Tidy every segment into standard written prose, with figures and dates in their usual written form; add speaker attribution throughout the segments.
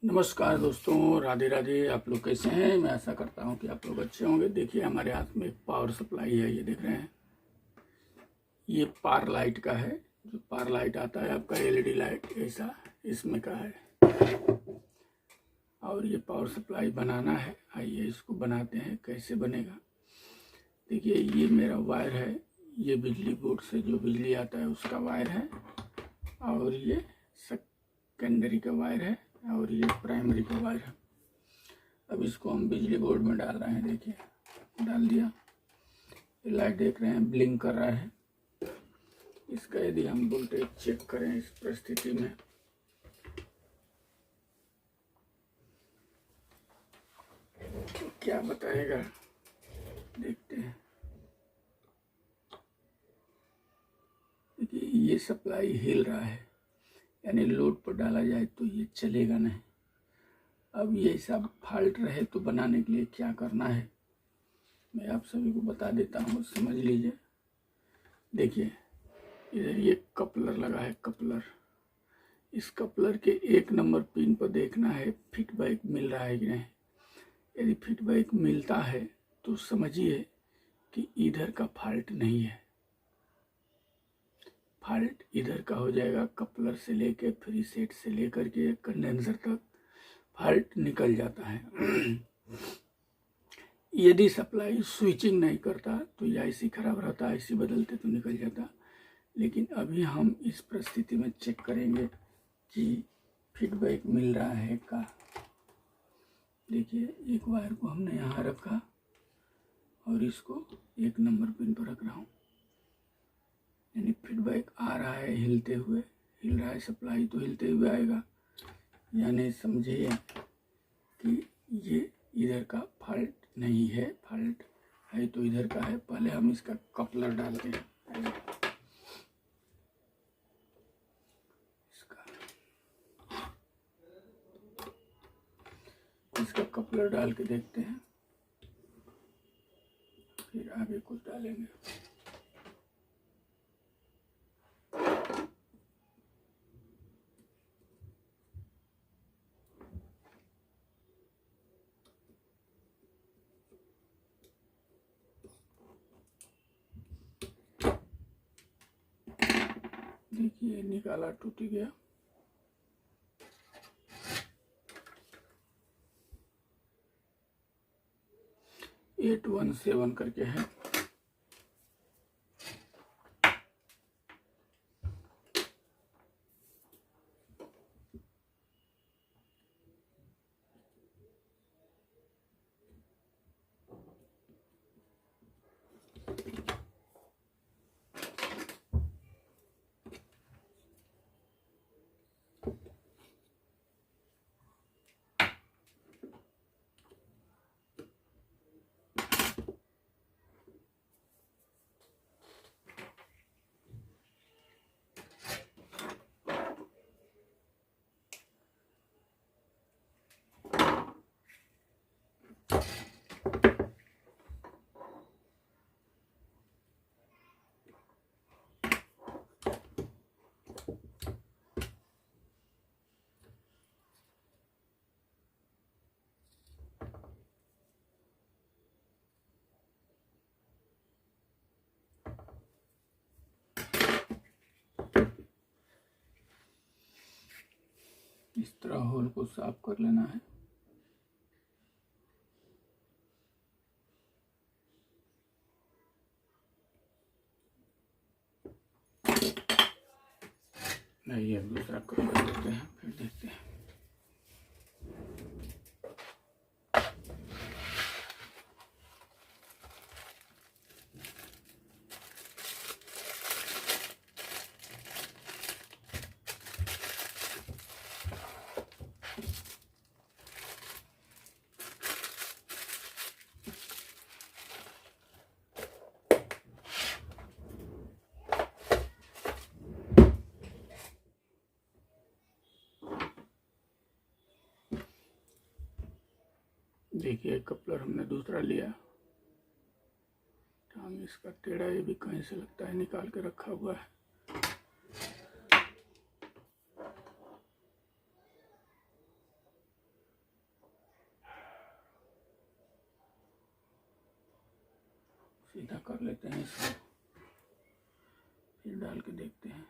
Speaker 1: नमस्कार दोस्तों, राधे राधे। आप लोग कैसे हैं? मैं आशा करता हूं कि आप लोग अच्छे होंगे। देखिए, हमारे हाथ में एक पावर सप्लाई है, ये देख रहे हैं। ये पावर लाइट का है। जो पावर लाइट आता है आपका एलईडी लाइट, ऐसा इसमें का है। और ये पावर सप्लाई बनाना है। आइए इसको बनाते हैं। कैसे बनेगा देखिए। ये मेरा वायर है। ये बिजली बोर्ड से जो बिजली आता है उसका वायर है, और ये सेकेंडरी का वायर है, और ये प्राइमरी का वायर है। अब इसको हम बिजली बोर्ड में डाल रहे हैं। देखिए, डाल दिया। ये लाइट देख रहे हैं, ब्लिंक कर रहा है। इसका यदि हम वोल्टेज चेक करें इस परिस्थिति में, तो क्या बताएगा, देखते हैं। देखिए, ये सप्लाई हिल रहा है, यानी लोड पर डाला जाए तो ये चलेगा नहीं। अब ये ऐसा फॉल्ट रहे तो बनाने के लिए क्या करना है, मैं आप सभी को बता देता हूँ, समझ लीजिए। देखिए, इधर ये कपलर लगा है। कपलर, इस कपलर के 1 नंबर पिन पर देखना है फीडबैक मिल रहा है कि नहीं। यदि फीडबैक मिलता है तो समझिए कि इधर का फॉल्ट नहीं है। फॉल्ट इधर का हो जाएगा। कपलर से लेकर फ्री सेट से लेकर के कंडेंसर तक फॉल्ट निकल जाता है। यदि सप्लाई स्विचिंग नहीं करता तो या आईसी खराब रहता, आईसी बदलते तो निकल जाता। लेकिन अभी हम इस परिस्थिति में चेक करेंगे कि फीडबैक मिल रहा है का। देखिए, एक वायर को हमने यहाँ रखा और इसको 1 नंबर पिन पर रख रहा हूँ, यानी फीडबैक आ रहा है हिलते हुए। हिल रहा है, सप्लाई तो हिलते हुए आएगा। यानी समझिए कि ये इधर का फॉल्ट नहीं है। फॉल्ट है तो इधर का है। पहले हम इसका कपलर डालते हैं। इसका कपलर डाल के देखते हैं, फिर आगे कुछ डालेंगे। देखिए, निकाला, टूट गया। एट 1 7 करके है। इस तरह होल को साफ कर लेना है। नहीं, अब दूसरा कपड़ा देते हैं, फिर देखते हैं। देखिए, कपलर हमने दूसरा लिया। टांग इसका टेढ़ा, ये भी कहीं से लगता है निकाल के रखा हुआ है। सीधा कर लेते हैं इसको, फिर डाल के देखते हैं।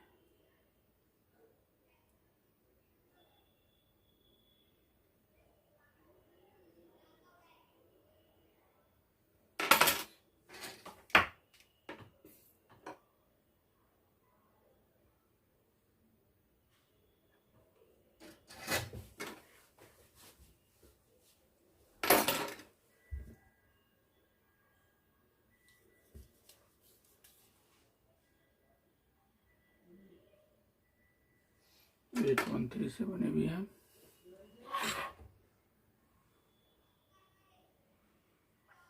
Speaker 1: ये 813 से बने भी हैं।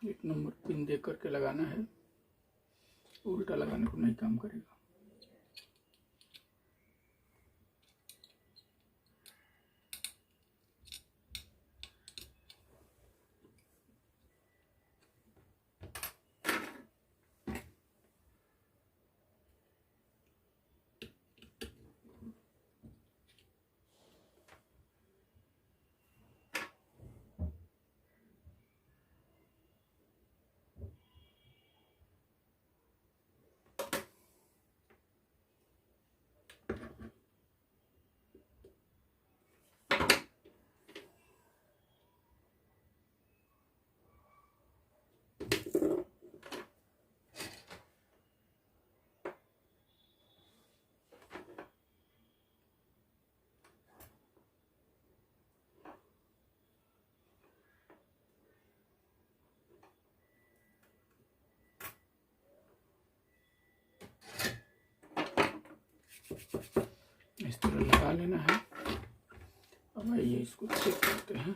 Speaker 1: एक नंबर पिन दे करके लगाना है, उल्टा लगाने को नहीं काम करेगा। इस तरह लगा लेना है। अब आइए इसको चेक करते हैं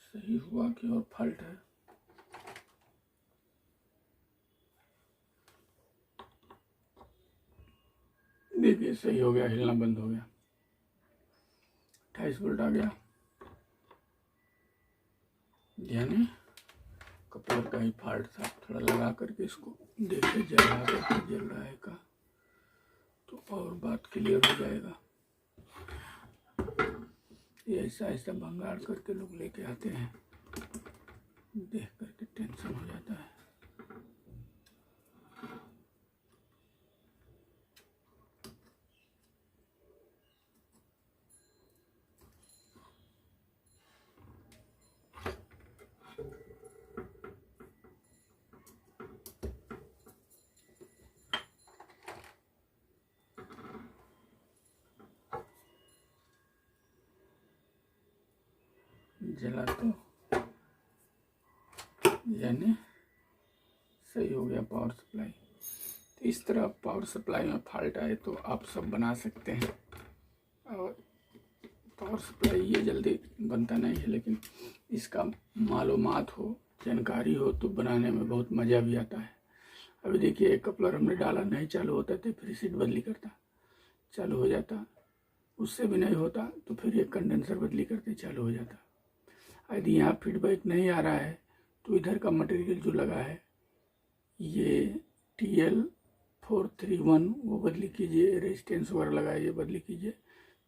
Speaker 1: सही हुआ कि और फॉल्ट है। देखिए सही हो गया, हिलना बंद हो गया, 28 वोल्ट आ गया। यानी कपलर का ही फॉल्ट था। थोड़ा लगा करके इसको देखे जल रहा है का, तो और बात क्लियर हो जाएगा। ये ऐसा ऐसा भंगार करके लोग लेके आते हैं, देख करके टेंशन हो जाता है। जला तो यानी सही हो गया पावर सप्लाई। तो इस तरह पावर सप्लाई में फॉल्ट आए तो आप सब बना सकते हैं। और पावर सप्लाई ये जल्दी बनता नहीं है, लेकिन इसका मालूमात हो, जानकारी हो तो बनाने में बहुत मज़ा भी आता है। अभी देखिए एक कपलर हमने डाला, नहीं चालू होता तो फिर सीट बदली करता, चालू हो जाता। उससे भी नहीं होता तो फिर एक कंडेंसर बदली करते, चालू हो जाता। यदि यहाँ फीडबैक नहीं आ रहा है तो इधर का मटेरियल जो लगा है ये TL431 वो बदली कीजिए, रेजिस्टेंस वगैरह लगा ये बदली कीजिए,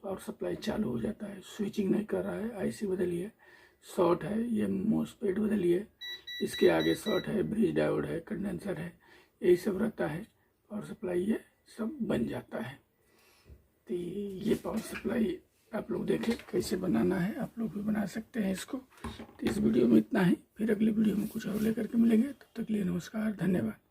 Speaker 1: पावर सप्लाई चालू हो जाता है। स्विचिंग नहीं कर रहा है, IC बदलिए। शॉर्ट है ये मोसपेट बदलिए, इसके आगे शॉर्ट है, ब्रिज डायोड है, कंडेंसर है, यही सब रहता है। पावर सप्लाई ये सब बन जाता है। तो ये पावर सप्लाई आप लोग देखें कैसे बनाना है, आप लोग भी बना सकते हैं इसको। तो इस वीडियो में इतना ही, फिर अगले वीडियो में कुछ और लेकर के मिलेंगे। तब तक के लिए नमस्कार, धन्यवाद।